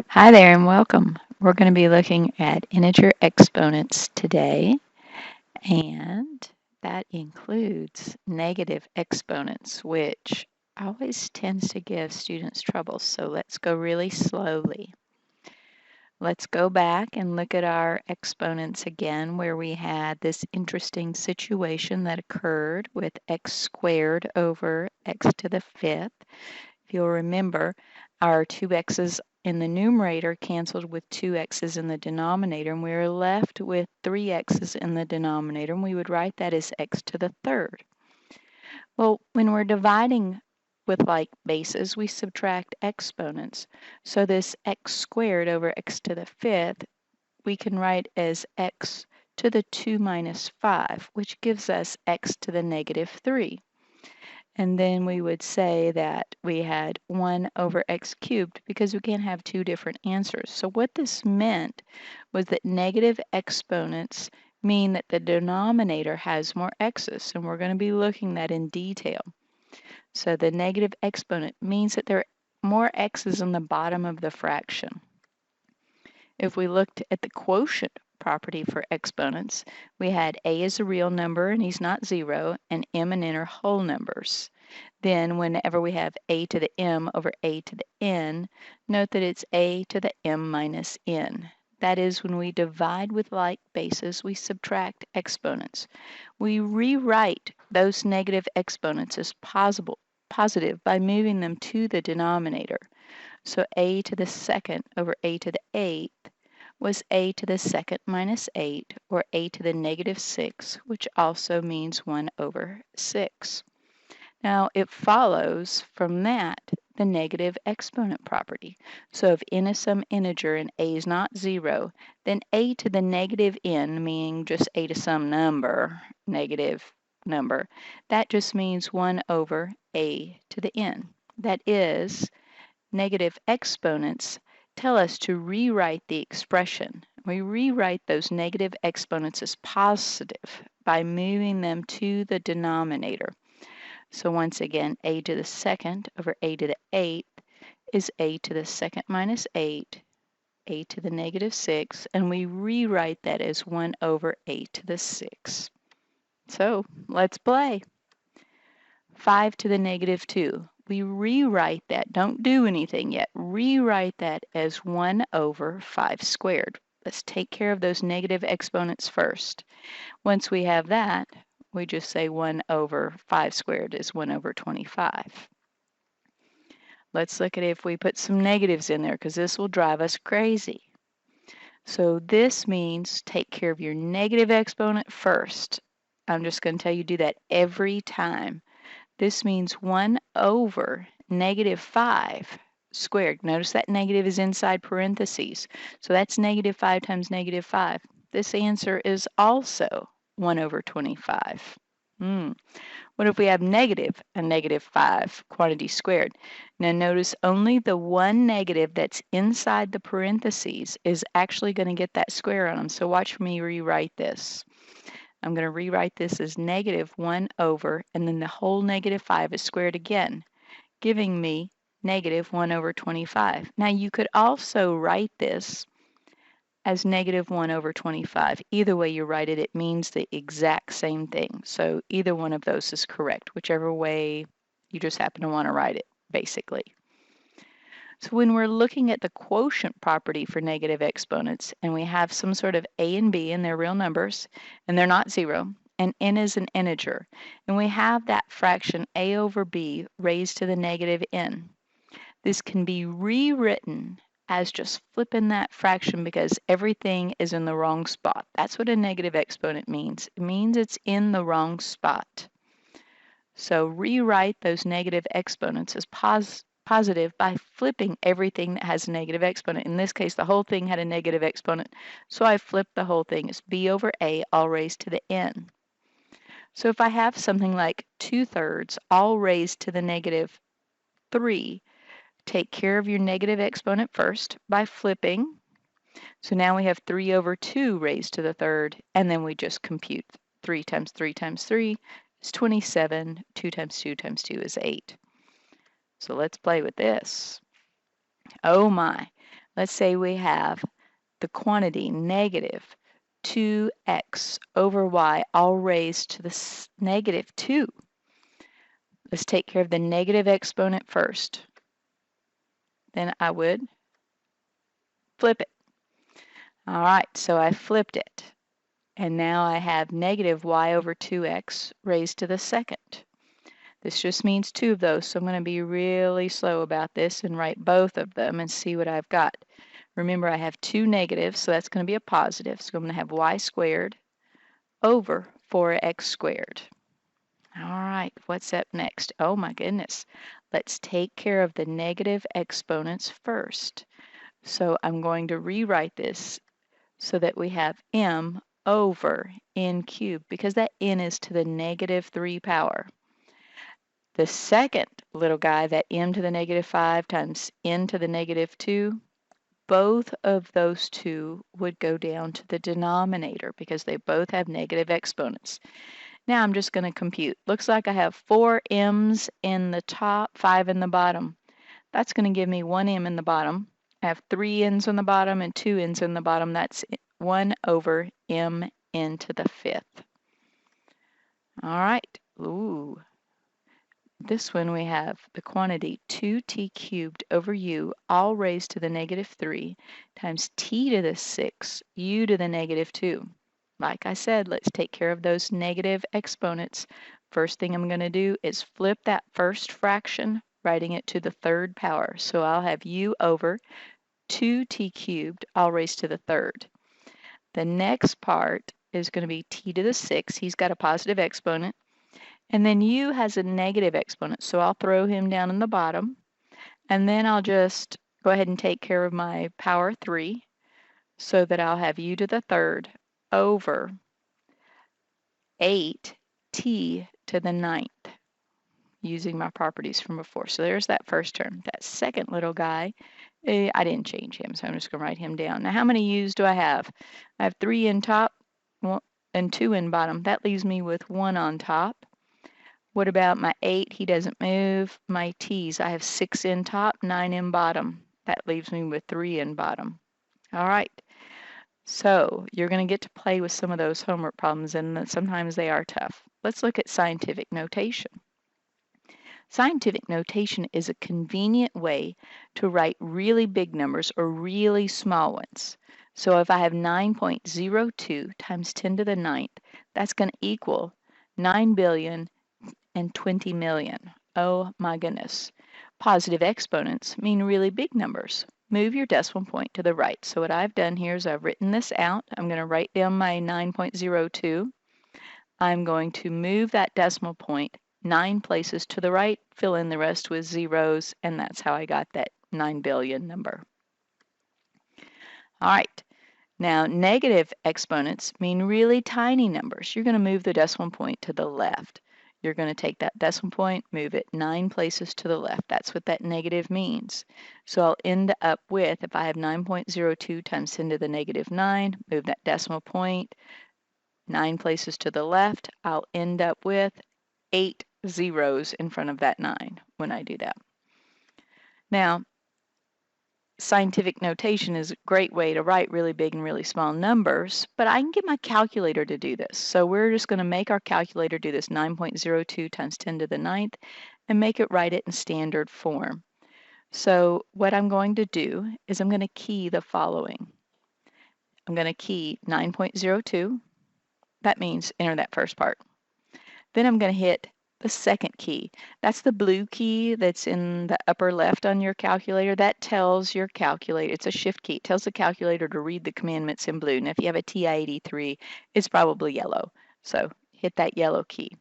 Hi there and welcome. We're going to be looking at integer exponents today, and that includes negative exponents, which always tends to give students trouble. So let's go really slowly. Let's go back and look at our exponents again, where we had this interesting situation that occurred with x squared over x to the fifth. If you'll remember, our two x's in the numerator canceled with two x's in the denominator, and we were left with three x's in the denominator, and we would write that as x to the third. Well, when we're dividing with like bases, we subtract exponents. So this x squared over x to the fifth, we can write as x to the 2 minus 5, which gives us x to the negative 3. And then we would say that we had 1 over x cubed because we can't have two different answers. So what this meant was that negative exponents mean that the denominator has more x's, and we're going to be looking at that in detail. So the negative exponent means that there are more x's on the bottom of the fraction. If we looked at the quotient property for exponents, we had a is a real number and he's not 0, and m and n are whole numbers. Then whenever we have a to the m over a to the n, note that it's a to the m minus n. That is, when we divide with like bases, we subtract exponents. We rewrite those negative exponents as positive by moving them to the denominator. So a to the second over a to the eighth was a to the second minus 8, or a to the negative 6, which also means 1 over 6. Now, it follows from that the negative exponent property. So if n is some integer and a is not 0, then a to the negative n, meaning just a to some number, negative number, that just means 1 over a to the n. That is, negative exponents tell us to rewrite the expression. We rewrite those negative exponents as positive by moving them to the denominator. So once again, a to the second over a to the eighth is a to the second minus 8, a to the negative 6, and we rewrite that as 1 over a to the 6. So let's play. 5 to the negative 2. We rewrite that, don't do anything yet, rewrite that as 1 over 5 squared. Let's take care of those negative exponents first. Once we have that, we just say 1 over 5 squared is 1 over 25. Let's look at if we put some negatives in there, because this will drive us crazy. So this means take care of your negative exponent first. I'm just going to tell you do that every time. This means 1 over negative 5 squared. Notice that negative is inside parentheses. So that's negative 5 times negative 5. This answer is also 1 over 25. What if we have a negative 5 quantity squared? Now notice only the one negative that's inside the parentheses is actually going to get that square on them. So watch me rewrite this. I'm going to rewrite this as negative 1 over, and then the whole negative 5 is squared again, giving me negative 1 over 25. Now you could also write this as negative 1 over 25. Either way you write it, it means the exact same thing. So either one of those is correct, whichever way you just happen to want to write it, basically. So when we're looking at the quotient property for negative exponents, and we have some sort of a and b, and they're real numbers, and they're not 0, and n is an integer, and we have that fraction a over b raised to the negative n. This can be rewritten as just flipping that fraction because everything is in the wrong spot. That's what a negative exponent means. It means it's in the wrong spot. So rewrite those negative exponents as positive by flipping everything that has a negative exponent. In this case, the whole thing had a negative exponent, so I flipped the whole thing. It's b over a all raised to the n. So if I have something like 2/3 all raised to the negative 3, take care of your negative exponent first by flipping. So now we have 3 over 2 raised to the third, and then we just compute 3 times 3 times 3 is 27, 2 times 2 times 2 is 8. So let's play with this. Oh my, Let's say we have the quantity negative 2x over y all raised to the negative 2. Let's take care of the negative exponent first. Then I would flip it. All right, so I flipped it. And now I have negative y over 2x raised to the second. This just means 2 of those, so I'm going to be really slow about this and write both of them and see what I've got. Remember, I have 2 negatives, so that's going to be a positive. So I'm going to have y squared over 4x squared. All right, what's up next? Oh my goodness. Let's take care of the negative exponents first. So I'm going to rewrite this so that we have m over n cubed, because that n is to the negative 3 power. The second little guy, that m to the negative 5 times n to the negative 2, both of those two would go down to the denominator because they both have negative exponents. Now I'm just going to compute. Looks like I have 4 m's in the top, 5 in the bottom. That's going to give me 1 m in the bottom. I have 3 n's on the bottom and 2 n's in the bottom. That's 1 over m n to the 5th. All right. Ooh. This one we have the quantity 2t cubed over u all raised to the negative 3 times t to the 6 u to the negative 2. Like I said, let's take care of those negative exponents. First thing I'm going to do is flip that first fraction, writing it to the 3rd power. So I'll have u over 2t cubed all raised to the 3rd. The next part is going to be t to the 6. He's got a positive exponent. And then u has a negative exponent, so I'll throw him down in the bottom. And then I'll just go ahead and take care of my power 3 so that I'll have u to the 3rd over 8t to the 9th using my properties from before. So there's that first term. That second little guy, I didn't change him, so I'm just going to write him down. Now, how many u's do I have? I have 3 in top and 2 in bottom. That leaves me with 1 on top. What about my 8? He doesn't move. My t's, I have 6 in top, 9 in bottom. That leaves me with 3 in bottom. All right. So you're going to get to play with some of those homework problems, and sometimes they are tough. Let's look at scientific notation. Scientific notation is a convenient way to write really big numbers or really small ones. So if I have 9.02 times 10 to the 9th, that's going to equal 9 billion and 20 million. Oh my goodness. Positive exponents mean really big numbers. Move your decimal point to the right. So what I've done here is I've written this out. I'm going to write down my 9.02. I'm going to move that decimal point 9 places to the right, fill in the rest with zeros, and that's how I got that 9 billion number. All right. Now, negative exponents mean really tiny numbers. You're going to move the decimal point to the left. You're going to take that decimal point, move it 9 places to the left. That's what that negative means. So I'll end up with, if I have 9.02 times 10 to the negative 9, move that decimal point 9 places to the left, I'll end up with 8 zeros in front of that 9 when I do that. Now, scientific notation is a great way to write really big and really small numbers, but I can get my calculator to do this. So we're just going to make our calculator do this 9.02 times 10 to the 9th and make it write it in standard form. So what I'm going to do is I'm going to key the following. I'm going to key 9.02. That means enter that first part. Then I'm going to hit the second key. That's the blue key that's in the upper left on your calculator. That tells your calculator, it's a shift key, it tells the calculator to read the commandments in blue. And if you have a TI-83, it's probably yellow. So hit that yellow key.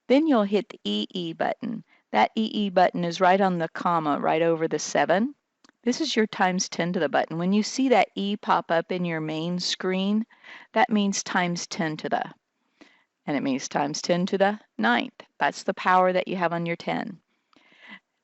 Then you'll hit the EE button. That EE button is right on the comma, right over the 7. This is your times 10 to the button. When you see that E pop up in your main screen, that means times 10 to the. And it means times 10 to the 9th. That's the power that you have on your 10.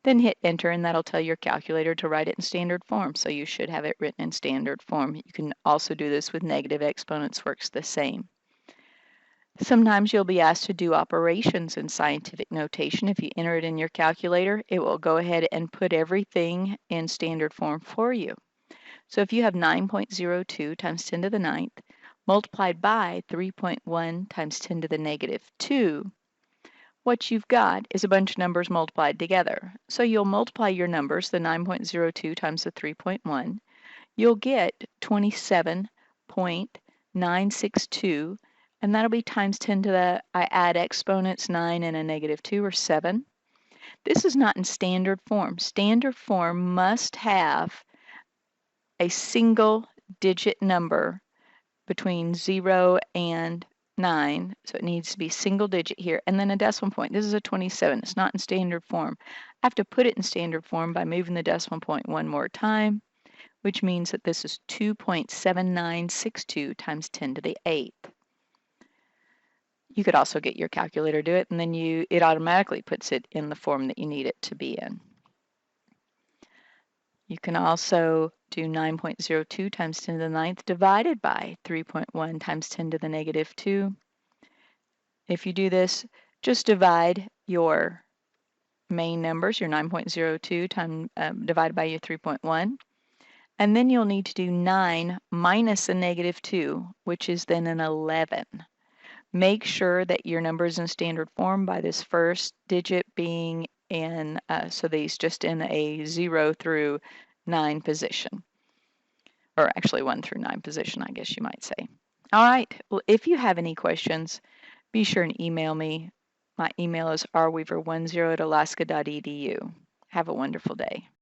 Then hit enter, and that'll tell your calculator to write it in standard form. So you should have it written in standard form. You can also do this with negative exponents, works the same. Sometimes you'll be asked to do operations in scientific notation. If you enter it in your calculator, it will go ahead and put everything in standard form for you. So if you have 9.02 times 10 to the ninth multiplied by 3.1 times 10 to the negative 2, what you've got is a bunch of numbers multiplied together. So you'll multiply your numbers, the 9.02 times the 3.1. You'll get 27.962, and that'll be times 10 to the, I add exponents 9 and a negative 2 or 7. This is not in standard form. Standard form must have a single digit number between 0 and 9, so it needs to be single digit here, and then a decimal point. This is a 27. It's not in standard form. I have to put it in standard form by moving the decimal point one more time, which means that this is 2.7962 times 10 to the 8th. You could also get your calculator to do it, and then it automatically puts it in the form that you need it to be in. You can also do 9.02 times 10 to the ninth divided by 3.1 times 10 to the negative 2. If you do this, just divide your main numbers, your 9.02 divided by your 3.1. And then you'll need to do 9 minus a negative 2, which is then an 11. Make sure that your number is in standard form by this first digit being in, so these just in a 0 through 9 position. Or actually 1 through 9 position, I guess you might say. All right, well, if you have any questions, be sure and email me. My email is rweaver10@alaska.edu. Have a wonderful day.